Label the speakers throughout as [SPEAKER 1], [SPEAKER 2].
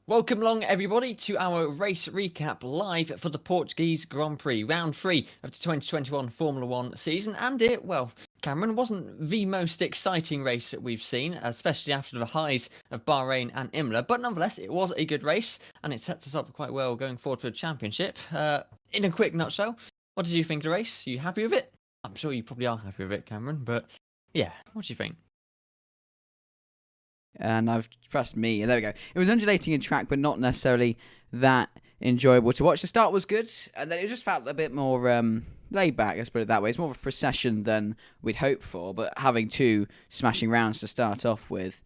[SPEAKER 1] Welcome along, everybody, to our race recap live for the Portuguese Grand Prix, round 3 of the 2021 Formula 1 season. And Cameron, wasn't the most exciting race that we've seen, especially after the highs of Bahrain and Imola. But nonetheless, it was a good race, and it sets us up quite well going forward for the championship. In a quick nutshell, what did you think of the race? Are you happy with it? I'm sure you probably are happy with it, Cameron, but yeah, what do you think?
[SPEAKER 2] And I've pressed me, and there we go. It was undulating in track, but not necessarily that enjoyable to watch. The start was good, and then it just felt a bit more laid back, let's put it that way. It's more of a procession than we'd hoped for, but having two smashing rounds to start off with,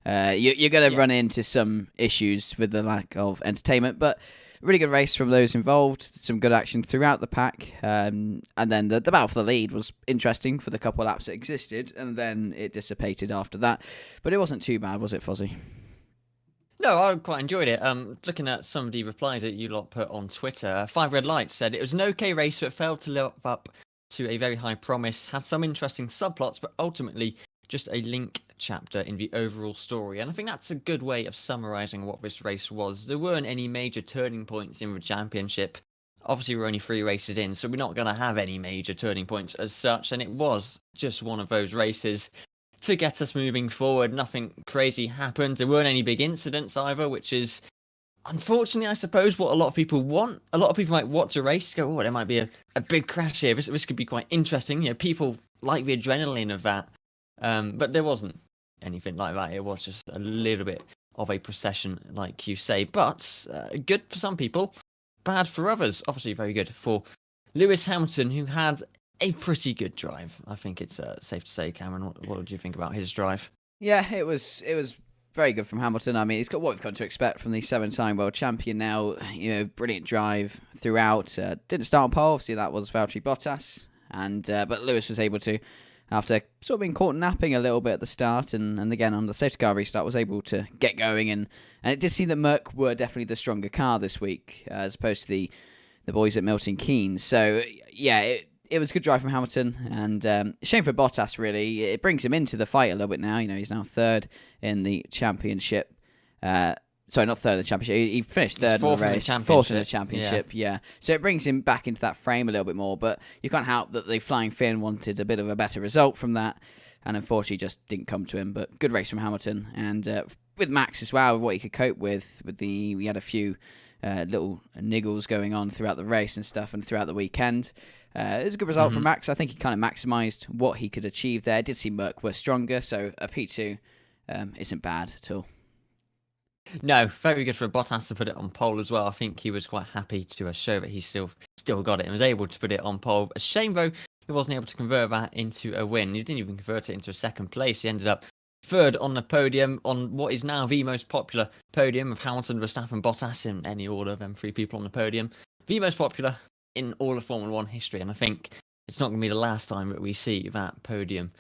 [SPEAKER 2] you're going to run into some issues with the lack of entertainment, but really good race from those involved, some good action throughout the pack, and then the battle for the lead was interesting for the couple of laps that existed, and then it dissipated after that. But it wasn't too bad, was it, Fozzie?
[SPEAKER 1] No, I quite enjoyed it. Looking at some of the replies that you lot put on Twitter, Five Red Lights said it was an okay race, but failed to live up to a very high promise. Had some interesting subplots, but ultimately just a link chapter in the overall story. And I think that's a good way of summarising what this race was. There weren't any major turning points in the championship. Obviously, we're only 3 races in, so we're not going to have any major turning points as such. And it was just one of those races to get us moving forward. Nothing crazy happened. There weren't any big incidents either, which is unfortunately, I suppose, what a lot of people want. A lot of people might watch a race, go, oh, there might be a big crash here. This could be quite interesting. You know, people like the adrenaline of that. But there wasn't anything like that. It was just a little bit of a procession, like you say. But good for some people, bad for others. Obviously, very good for Lewis Hamilton, who had a pretty good drive. I think it's safe to say, Cameron. What did you think about his drive?
[SPEAKER 2] Yeah, it was very good from Hamilton. I mean, he's got what we've come to expect from the 7-time world champion now. You know, brilliant drive throughout. Didn't start on pole. Obviously, that was Valtteri Bottas, but Lewis was able to, after sort of being caught napping a little bit at the start, and again on the safety car restart, was able to get going, and it did seem that Merc were definitely the stronger car this week, as opposed to the boys at Milton Keynes. So yeah, it was a good drive from Hamilton, and shame for Bottas, really. It brings him into the fight a little bit now. You know, he's now third in the championship. Sorry, not third in the championship. He finished third in the race. Fourth in the championship, yeah. So it brings him back into that frame a little bit more, but you can't help that the Flying Finn wanted a bit of a better result from that, and unfortunately just didn't come to him. But good race from Hamilton, and with Max as well, what he could cope with we had a few little niggles going on throughout the race and stuff, and throughout the weekend. It was a good result from Max. I think he kind of maximised what he could achieve there. It did seem Merc were stronger, so a P2 isn't bad at all.
[SPEAKER 1] No, very good for Bottas to put it on pole as well. I think he was quite happy to show that he still got it and was able to put it on pole. A shame, though, he wasn't able to convert that into a win. He didn't even convert it into a second place. He ended up third on the podium on what is now the most popular podium of Hamilton, Verstappen, Bottas, in any order of them 3 people on the podium. The most popular in all of Formula 1 history, and I think it's not going to be the last time that we see that podium.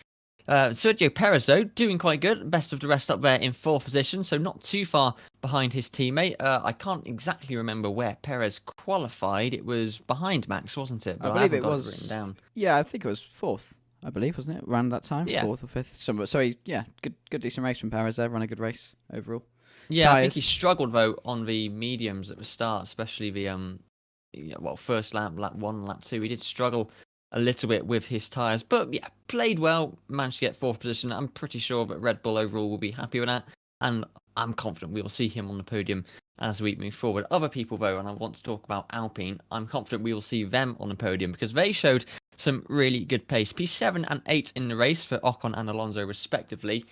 [SPEAKER 1] Sergio Perez, though, doing quite good. Best of the rest up there in 4th position, so not too far behind his teammate. I can't exactly remember where Perez qualified. It was behind Max, wasn't it?
[SPEAKER 2] But I believe it was
[SPEAKER 1] written down.
[SPEAKER 2] Yeah, I think it was 4th. I believe, wasn't it? Around that time,
[SPEAKER 1] yeah.
[SPEAKER 2] 4th or 5th. Somewhere. So good decent race from Perez there. Ran a good race overall.
[SPEAKER 1] Yeah, Tyres. I think he struggled though on the mediums at the start, especially the first lap 1, lap 2. He did struggle a little bit with his tyres, but yeah, played well, managed to get 4th position. I'm pretty sure that Red Bull overall will be happy with that, and I'm confident we will see him on the podium as we move forward. Other people, though, and I want to talk about Alpine, I'm confident we will see them on the podium because they showed some really good pace. P7 and 8 in the race for Ocon and Alonso, respectively.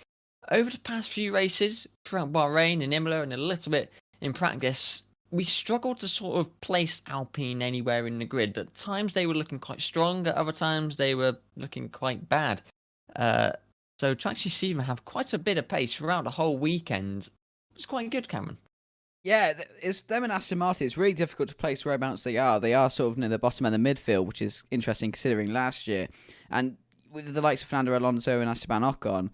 [SPEAKER 1] Over the past few races, throughout Bahrain and Imola and a little bit in practice, we struggled to sort of place Alpine anywhere in the grid. At times they were looking quite strong, at other times they were looking quite bad. So to actually see them have quite a bit of pace throughout the whole weekend was quite good, Cameron.
[SPEAKER 2] Yeah, it's them and Aston Martin. It's really difficult to place whereabouts they are. They are sort of near the bottom of the midfield, which is interesting considering last year. And with the likes of Fernando Alonso and Esteban Ocon,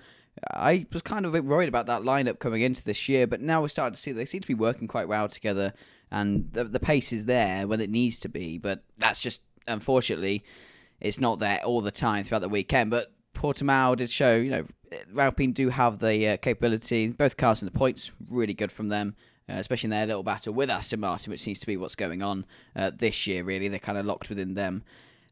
[SPEAKER 2] I was kind of a bit worried about that lineup coming into this year, but now we're starting to see they seem to be working quite well together, and the pace is there when it needs to be, but that's just, unfortunately, it's not there all the time throughout the weekend. But Portimao did show, Alpine do have the capability. Both cars and the points, really good from them. especially in their little battle with Aston Martin, which seems to be what's going on this year, really. They're kind of locked within them,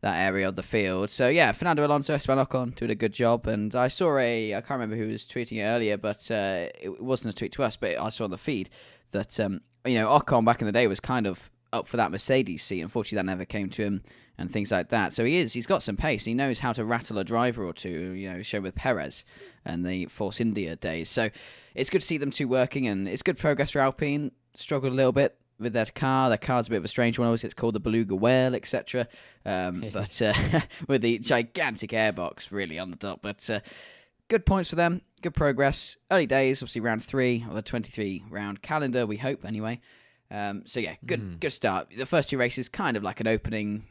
[SPEAKER 2] that area of the field. So, yeah, Fernando Alonso, Esteban Ocon doing a good job. And I saw I can't remember who was tweeting it earlier, but it wasn't a tweet to us, but I saw on the feed that, Ocon back in the day was kind of up for that Mercedes seat. Unfortunately, that never came to him and things like that. So he's got some pace. He knows how to rattle a driver or two, show with Perez and the Force India days. So it's good to see them two working, and it's good progress for Alpine. Struggled a little bit with their car. Their car's a bit of a strange one. Always gets called the Beluga Whale, etc. But with the gigantic airbox really on the top. But good points for them. Good progress. Early days, obviously round 3 of a 23-round calendar, we hope, anyway. Good start. The first 2 races kind of like an opening,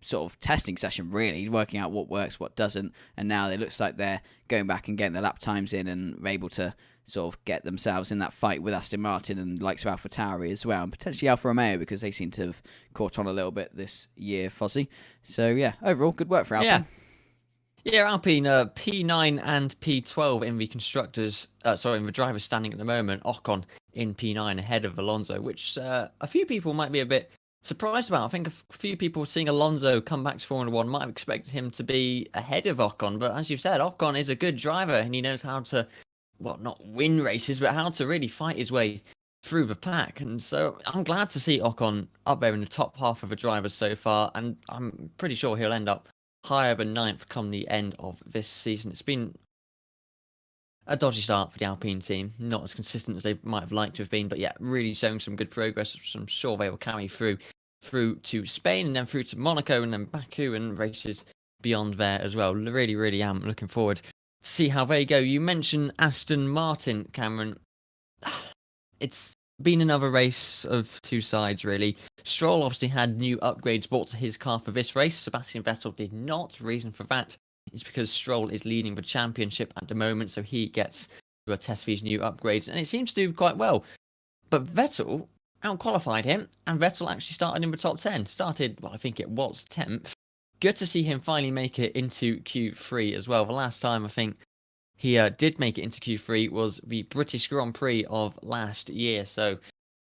[SPEAKER 2] sort of testing session, really, working out what works, what doesn't. And now it looks like they're going back and getting their lap times in and able to sort of get themselves in that fight with Aston Martin and likes of AlphaTauri as well, and potentially Alfa Romeo, because they seem to have caught on a little bit this year, Fozzie. So yeah, overall good work for Alpine.
[SPEAKER 1] Yeah, Alpine P9 and P12 in the in the driver's standing at the moment. Ocon in P9 ahead of Alonso, which a few people might be a bit surprised about. I think a few people seeing Alonso come back to Formula 1 might have expected him to be ahead of Ocon, but as you've said, Ocon is a good driver and he knows how to, not win races, but how to really fight his way through the pack. And so I'm glad to see Ocon up there in the top half of the drivers so far, and I'm pretty sure he'll end up higher than 9th come the end of this season. It's been a dodgy start for the Alpine team, not as consistent as they might have liked to have been, but yeah, really showing some good progress, which I'm sure they will carry through to Spain and then through to Monaco and then Baku and races beyond there as well. Really, really am looking forward to see how they go. You mentioned Aston Martin, Cameron. It's been another race of 2 sides, really. Stroll obviously had new upgrades brought to his car for this race. Sebastian Vettel did not. Reason for that is because Stroll is leading the championship at the moment, so he gets to test these new upgrades, and it seems to do quite well. But Vettel out-qualified him, and Vettel actually started in the top 10. I think it was 10th. Good to see him finally make it into Q3 as well. The last time I think he did make it into Q3 was the British Grand Prix of last year, so a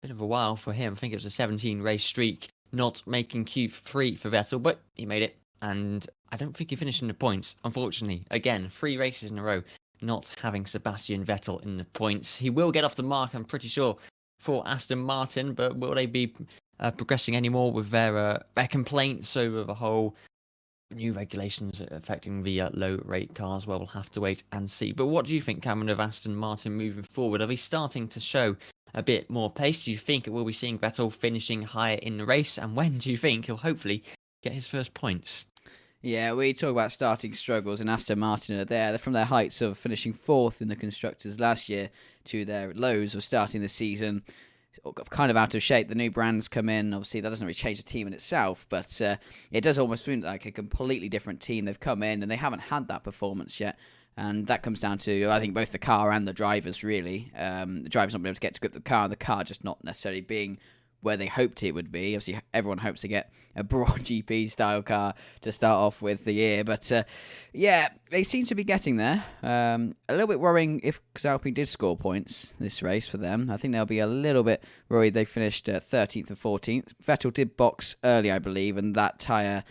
[SPEAKER 1] bit of a while for him. I think it was a 17-race streak not making Q3 for Vettel, but he made it, and I don't think he finished in the points, unfortunately. Again, 3 races in a row not having Sebastian Vettel in the points. He will get off the mark, I'm pretty sure, for Aston Martin, but will they be progressing anymore with their complaints over the whole new regulations affecting the low-rate cars? Well, we'll have to wait and see. But what do you think, Cameron, of Aston Martin moving forward? Are they starting to show a bit more pace? Do you think we'll be seeing Vettel finishing higher in the race? And when do you think he'll hopefully get his first points?
[SPEAKER 2] Yeah, we talk about starting struggles, and Aston Martin are there. They're from their heights of finishing 4th in the Constructors last year to their lows of starting the season kind of out of shape. The new brands come in. Obviously, that doesn't really change the team in itself, but it does almost seem like a completely different team. They've come in, and they haven't had that performance yet. And that comes down to, I think, both the car and the drivers, really. The drivers not being able to get to grip the car, and the car just not necessarily being where they hoped it would be. Obviously, everyone hopes to get a broad GP-style car to start off with the year. But, yeah, they seem to be getting there. A little bit worrying because Alpine did score points this race for them. I think they'll be a little bit worried they finished 13th and 14th. Vettel did box early, I believe, and that tyre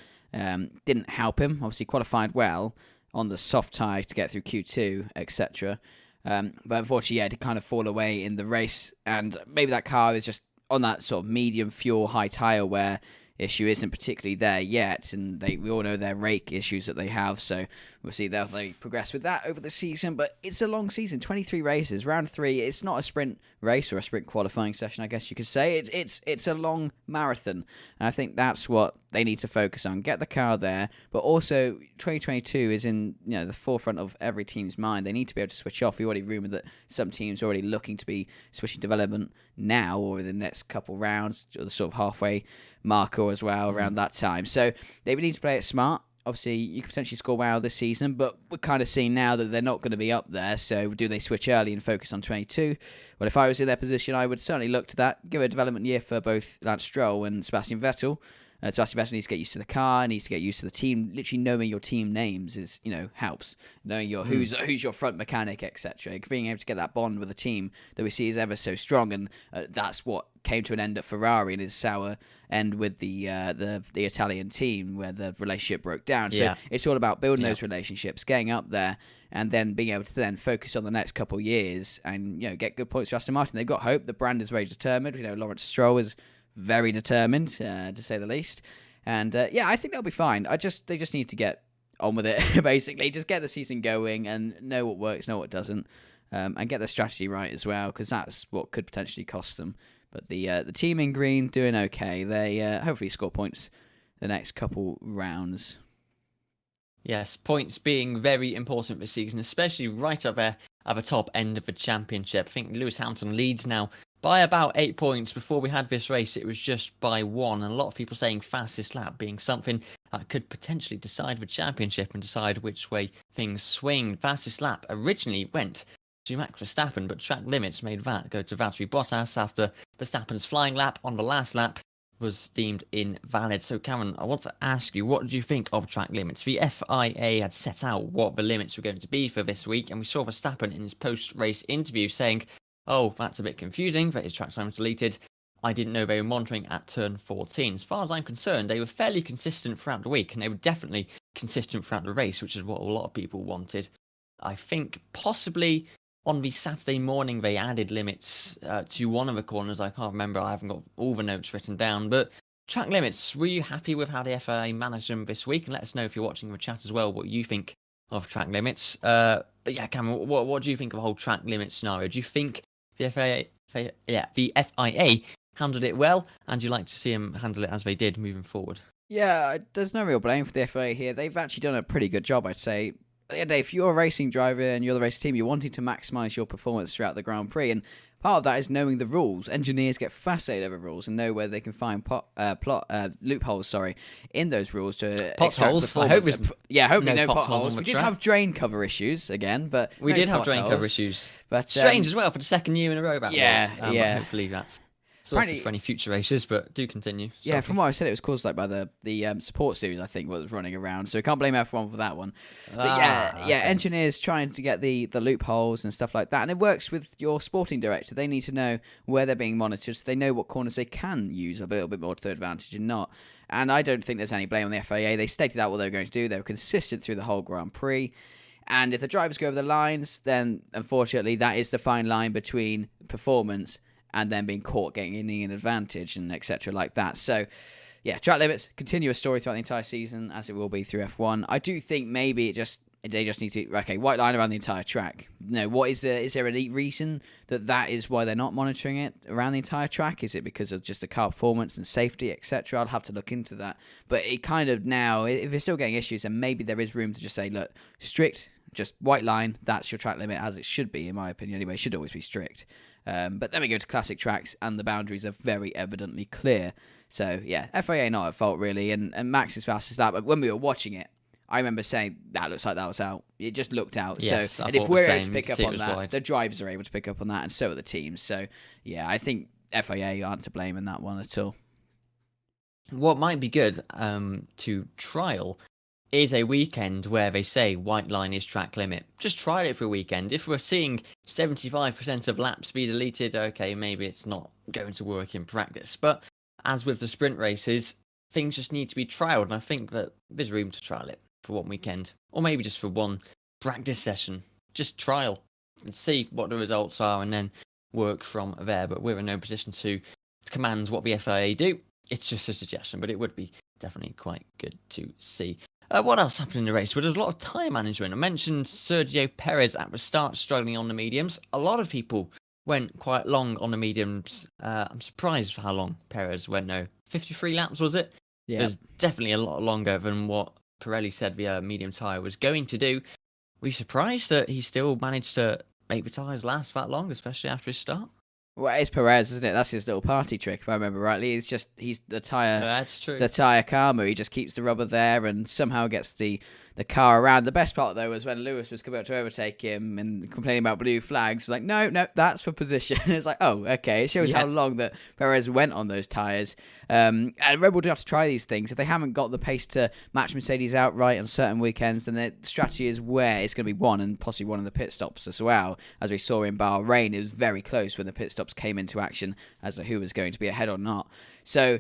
[SPEAKER 2] didn't help him. Obviously, qualified well on the soft tyre to get through Q2, etc. But unfortunately, yeah, it did kind of fall away in the race. And maybe that car is just on that sort of medium fuel, high tyre wear issue isn't particularly there yet, and we all know their rake issues that they have, so we'll see they'll progress with that over the season. But it's a long season, 23 races, round 3. It's not a sprint race or a sprint qualifying session, I guess you could say. It's a long marathon, and I think that's what they need to focus on. Get the car there, but also 2022 is in the forefront of every team's mind. They need to be able to switch off. We already rumoured that some teams are already looking to be switching development now or in the next couple rounds, or the sort of halfway marker as well around that time. So they need to play it smart. Obviously, you could potentially score well this season, but we're kind of seeing now that they're not going to be up there. So do they switch early and focus on 22? Well, if I was in their position, I would certainly look to that. Give it a development year for both Lance Stroll and Sebastian Vettel. Sebastian Vettel needs to get used to the car, needs to get used to the team. Literally knowing your team names is, helps. Knowing who's your front mechanic, etc. Being able to get that bond with the team that we see is ever so strong, and that's what came to an end at Ferrari and his sour end with the Italian team where the relationship broke down. So it's all about building those relationships, getting up there, and then being able to then focus on the next couple of years and get good points for Aston Martin. They've got hope. The brand is very determined. Lawrence Stroll is very determined, to say the least. And I think they'll be fine. They just need to get on with it, basically. Just get the season going and know what works, know what doesn't, and get the strategy right as well, because that's what could potentially cost them. But the team in green doing okay. They hopefully score points the next couple rounds.
[SPEAKER 1] Yes, points being very important this season, especially right up there at the top end of the championship. I think Lewis Hamilton leads now by about 8 points. Before we had this race, it was just by 1. And a lot of people saying fastest lap being something that could potentially decide the championship and decide which way things swing. Fastest lap originally went to Max Verstappen, but track limits made that go to Valtteri Bottas after Verstappen's flying lap on the last lap was deemed invalid. So Cameron, I want to ask you, what did you think of track limits? The FIA had set out what the limits were going to be for this week, and we saw Verstappen in his post-race interview saying, "Oh, that's a bit confusing that his track time was deleted. I didn't know they were monitoring at turn 14. As far as I'm concerned, they were fairly consistent throughout the week, and they were definitely consistent throughout the race, which is what a lot of people wanted. I think possibly on the Saturday morning, they added limits to one of the corners. I can't remember. I haven't got all the notes written down. But track limits, were you happy with how the FIA managed them this week? And let us know if you're watching the chat as well what you think of track limits. But yeah, Cameron, what do you think of the whole track limit scenario? Do you think the FIA handled it well? And do you like to see them handle it as they did moving forward?
[SPEAKER 2] Yeah, there's no real blame for the FIA here. They've actually done a pretty good job, I'd say. At the end of the day, if you're a racing driver and you're the race team, you're wanting to maximise your performance throughout the Grand Prix, and part of that is knowing the rules. Engineers get fascinated over rules and know where they can find loopholes, in those rules to
[SPEAKER 1] potholes. I hope
[SPEAKER 2] hopefully no
[SPEAKER 1] potholes.
[SPEAKER 2] We did have drain cover issues again, but
[SPEAKER 1] we did have
[SPEAKER 2] potholes.
[SPEAKER 1] drain cover issues.
[SPEAKER 2] But
[SPEAKER 1] strange as well for the second year in a row. But hopefully that's sorted for any future races, but do continue.
[SPEAKER 2] Yeah, from what I said, it was caused by the support series, I think, was running around. So we can't blame F1 for that one. But engineers trying to get the loopholes and stuff like that. And it works with your sporting director. They need to know where they're being monitored so they know what corners they can use a little bit more to their advantage and not. And I don't think there's any blame on the FIA. They stated out what they were going to do. They were consistent through the whole Grand Prix. And if the drivers go over the lines, then unfortunately that is the fine line between performance and then being caught getting an advantage and etc. like that. So, yeah, track limits, continuous story throughout the entire season, as it will be through F1. I do think maybe they just need to, white line around the entire track. No, is there a reason that is why they're not monitoring it around the entire track? Is it because of just the car performance and safety, etc.? I'll have to look into that. But it kind of now, if they're still getting issues, then maybe there is room to just say, look, strict, just white line, that's your track limit, as it should be, in my opinion anyway. It should always be strict. But then we go to classic tracks, and the boundaries are very evidently clear. So, yeah, FIA not at fault, really. And Max is fastest lap. But when we were watching it, I remember saying, that looks like that was out. It just looked out.
[SPEAKER 1] Yes,
[SPEAKER 2] and if we're able to pick up on that, the drivers are able to pick up on that, and so are the teams. So, yeah, I think FIA aren't to blame in that one at all.
[SPEAKER 1] What might be good to trial is a weekend where they say white line is track limit. Just try it for a weekend. If we're seeing 75% of laps be deleted, okay, maybe it's not going to work in practice. But as with the sprint races, things just need to be trialed. And I think that there's room to trial it for one weekend. Or maybe just for one practice session. Just trial and see what the results are and then work from there. But we're in no position to command what the FIA do. It's just a suggestion, but it would be definitely quite good to see. What else happened in the race? Well, there's a lot of tyre management. I mentioned Sergio Perez at the start struggling on the mediums. A lot of people went quite long on the mediums. I'm surprised for how long Perez went, 53 laps, was it?
[SPEAKER 2] Yeah.
[SPEAKER 1] It was definitely a lot longer than what Pirelli said the medium tyre was going to do. Were you surprised that he still managed to make the tyres last that long, especially after his start?
[SPEAKER 2] Well, it's Perez, isn't it? That's his little party trick, if I remember rightly. He's the
[SPEAKER 1] That's true.
[SPEAKER 2] tire karma. He just keeps the rubber there and somehow gets the car around. The best part though was when Lewis was coming up to overtake him and complaining about blue flags. Like, no, that's for position. It's like, oh, okay. It shows how long that Perez went on those tires. And Red Bull do have to try these things. If they haven't got the pace to match Mercedes outright on certain weekends, then the strategy is where it's going to be one, and possibly one of the pit stops as well. As we saw in Bahrain, it was very close when the pit stops came into action as to who was going to be ahead or not. So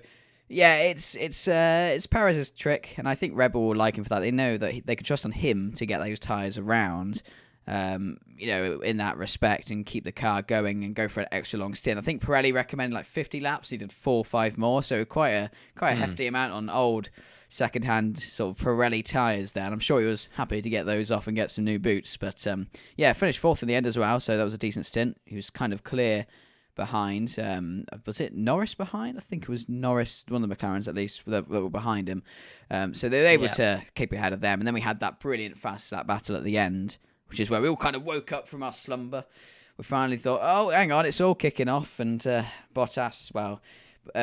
[SPEAKER 2] yeah, it's Perez's trick, and I think Red Bull will like him for that. They know that they can trust on him to get those tyres around, in that respect, and keep the car going and go for an extra long stint. I think Pirelli recommended like 50 laps. He did 4 or 5 more, so quite a hefty amount on old second-hand sort of Pirelli tyres there. And I'm sure he was happy to get those off and get some new boots. But finished 4th in the end as well, so that was a decent stint. He was kind of clear behind. Was it Norris behind? I think it was Norris, one of the McLarens at least, that were behind him. So they were able to keep ahead of them. And then we had that brilliant fast lap battle at the end, which is where we all kind of woke up from our slumber. We finally thought, oh, hang on, it's all kicking off. And Bottas,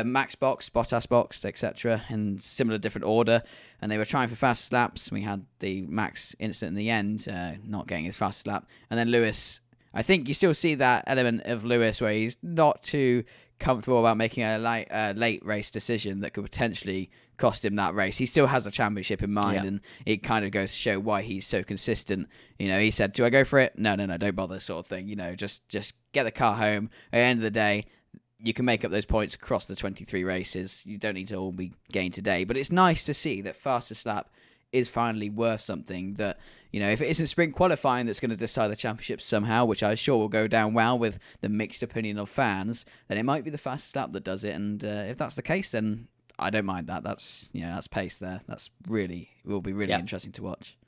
[SPEAKER 2] Max boxed, Bottas boxed, etc. in similar different order. And they were trying for fast laps. We had the Max incident in the end, not getting his fastest lap. And then Lewis, I think you still see that element of Lewis where he's not too comfortable about making a late race decision that could potentially cost him that race. He still has a championship in mind, and it kind of goes to show why he's so consistent. He said, do I go for it? No, don't bother, sort of thing. Just get the car home. At the end of the day, you can make up those points across the 23 races. You don't need to all be gained today. But it's nice to see that fastest lap is finally worth something, that if it isn't sprint qualifying that's going to decide the championship somehow, which I'm sure will go down well with the mixed opinion of fans, then it might be the fastest lap that does it. And if that's the case, then I don't mind that. That's pace there. Will be really interesting to watch.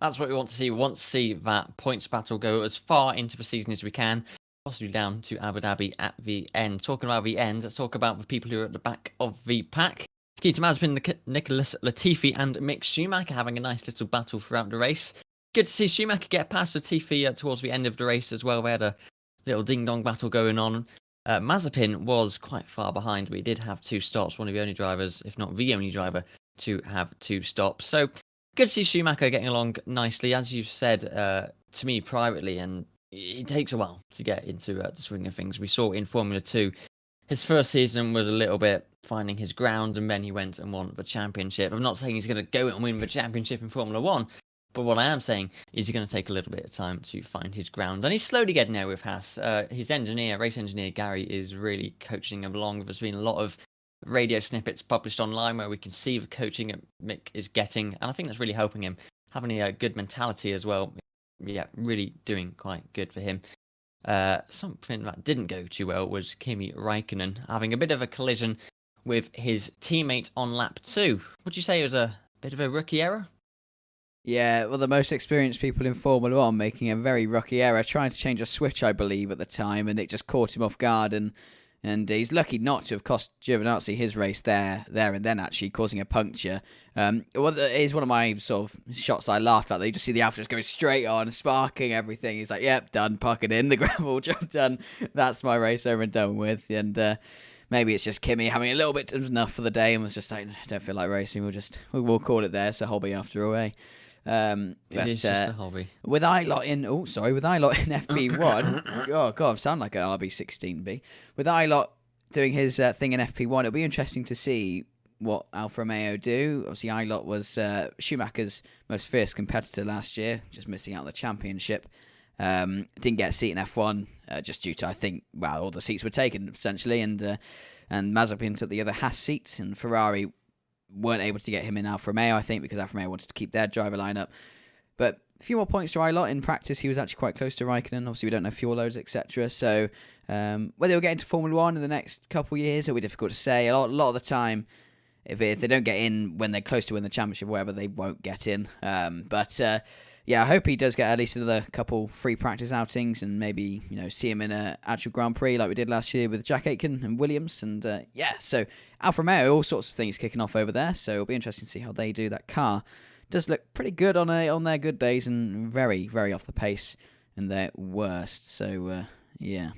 [SPEAKER 1] That's what we want to see. We want to see that points battle go as far into the season as we can, possibly down to Abu Dhabi at the end. Talking about the end, let's talk about the people who are at the back of the pack. Nikita Mazepin, Nicholas Latifi and Mick Schumacher having a nice little battle throughout the race. Good to see Schumacher get past Latifi towards the end of the race as well. We had a little ding-dong battle going on. Mazepin was quite far behind, but he did have 2 stops, one of the only drivers, if not the only driver, to have 2 stops. So good to see Schumacher getting along nicely, as you said to me privately, and it takes a while to get into the swing of things. We saw in Formula 2, his first season was a little bit finding his ground, and then he went and won the championship. I'm not saying he's going to go and win the championship in Formula 1, but what I am saying is he's going to take a little bit of time to find his ground. And he's slowly getting there with Haas. His race engineer, Gary, is really coaching him along. There's been a lot of radio snippets published online where we can see the coaching that Mick is getting, and I think that's really helping him. Having a good mentality as well. Yeah, really doing quite good for him. Something that didn't go too well was Kimi Räikkönen having a bit of a collision with his teammate on lap 2. Would you say it was a bit of a rookie error?
[SPEAKER 2] Yeah, well, the most experienced people in Formula 1 making a very rookie error, trying to change a switch, I believe, at the time, and it just caught him off guard, and he's lucky not to have cost Giovinazzi his race there and then, actually, causing a puncture. It is one of my sort of shots I laughed at. You just see the Alfa just going straight on, sparking everything. He's like, yep, done, park it in, the gravel, job done. That's my race over and done with. And maybe it's just Kimi having a little bit of enough for the day and was just like, don't feel like racing. We'll call it there. It's a hobby after all, eh?
[SPEAKER 1] It is just a hobby.
[SPEAKER 2] With Ilott in FP1, oh god, I sound like an RB16B. With Ilott doing his thing in FP1, it'll be interesting to see what Alfa Romeo do. Obviously, Ilott was Schumacher's most fierce competitor last year, just missing out on the championship. Didn't get a seat in F1 just due to, I think, all the seats were taken essentially, and Mazepin took the other Haas seat, and Ferrari weren't able to get him in Alfa Romeo, I think, because Alfa Romeo wanted to keep their driver lineup. But a few more points to Ilott. In practice, he was actually quite close to Raikkonen. Obviously, we don't know fuel loads, etc. So whether he'll get into Formula 1 in the next couple of years, it'll be difficult to say. A lot of the time, if they don't get in when they're close to win the championship or whatever, they won't get in. I hope he does get at least another couple free practice outings and maybe, see him in an actual Grand Prix like we did last year with Jack Aitken and Williams. And so Alfa Romeo, all sorts of things kicking off over there. So it'll be interesting to see how they do. That car does look pretty good on their good days and very, very off the pace in their worst. So, yeah.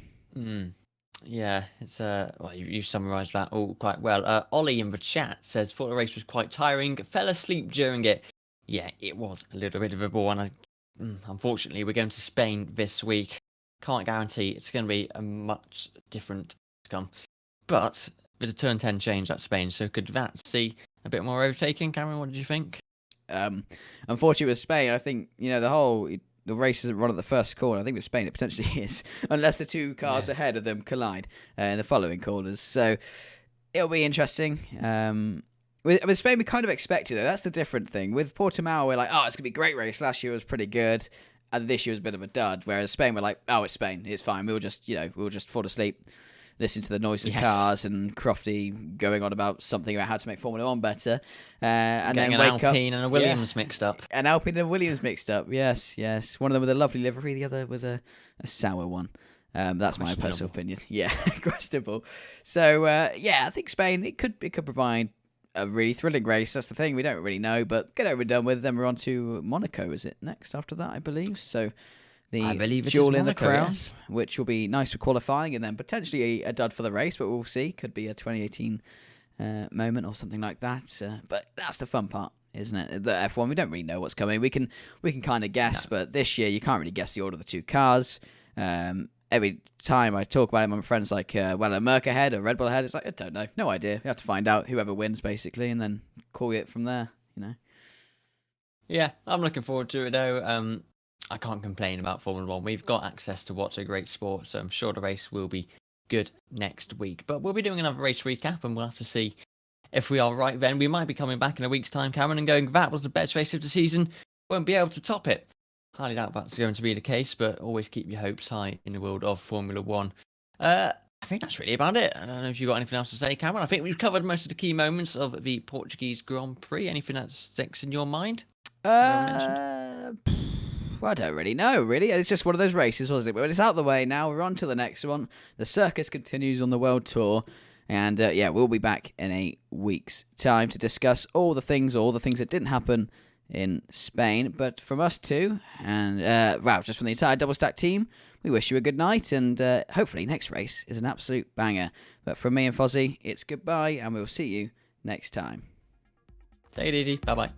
[SPEAKER 1] Yeah, it's well, you summarised that all quite well. Ollie in the chat says thought the race was quite tiring. Fell asleep during it. Yeah, it was a little bit of a bore, and unfortunately, we're going to Spain this week. Can't guarantee it's going to be a much different outcome. But there's a turn 10 change at Spain, so could that see a bit more overtaking? Cameron, what did you think?
[SPEAKER 2] Unfortunately, with Spain, I think the race isn't run at the first corner. I think with Spain it potentially is, unless the two cars ahead of them collide in the following corners. So it'll be interesting. With Spain, we kind of expected it. That's the different thing. With Portimao, we're like, oh, it's gonna be a great race. Last year was pretty good, and this year was a bit of a dud. Whereas Spain, we're like, oh, it's Spain, it's fine. We'll just fall asleep, listen to the noise of cars and Crofty going on about something about how to make Formula One better, and
[SPEAKER 1] getting
[SPEAKER 2] then
[SPEAKER 1] an
[SPEAKER 2] wake
[SPEAKER 1] Alpine
[SPEAKER 2] up
[SPEAKER 1] and a Williams mixed up.
[SPEAKER 2] An Alpine and a Williams mixed up. Yes. One of them with a lovely livery, the other was a sour one. That's my personal opinion. Yeah, questionable. So I think Spain it could provide a really thrilling race. That's the thing. We don't really know, but get over and done with. Then we're on to Monaco. Is it next after that? I believe so. I believe jewel in the crown, which will be nice for qualifying, and then potentially a dud for the race, but we'll see. Could be a 2018 moment or something like that. But that's the fun part, isn't it? The F1, we don't really know what's coming. We can kind of guess, but this year you can't really guess the order of the two cars. Every time I talk about it, my friends like, well, a Merc ahead, a Red Bull ahead. It's like, I don't know, no idea. You have to find out whoever wins, basically, and then call it from there.
[SPEAKER 1] Yeah, I'm looking forward to it though. I can't complain about Formula One. We've got access to watch a great sport, so I'm sure the race will be good next week. But we'll be doing another race recap, and we'll have to see if we are right then. We might be coming back in a week's time, Cameron, and going, that was the best race of the season. Won't be able to top it. Highly doubt that's going to be the case, but always keep your hopes high in the world of Formula One. I think that's really about it. I don't know if you've got anything else to say, Cameron. I think we've covered most of the key moments of the Portuguese Grand Prix. Anything that sticks in your mind?
[SPEAKER 2] Well, I don't really know, really. It's just one of those races, wasn't it? But it's out the way now. We're on to the next one. The circus continues on the World Tour. And, we'll be back in a week's time to discuss all the things that didn't happen in Spain. But from us too, and, just from the entire Double Stack team, we wish you a good night. And hopefully next race is an absolute banger. But from me and Fozzie, it's goodbye, and we'll see you next time.
[SPEAKER 1] Take it easy. Bye-bye.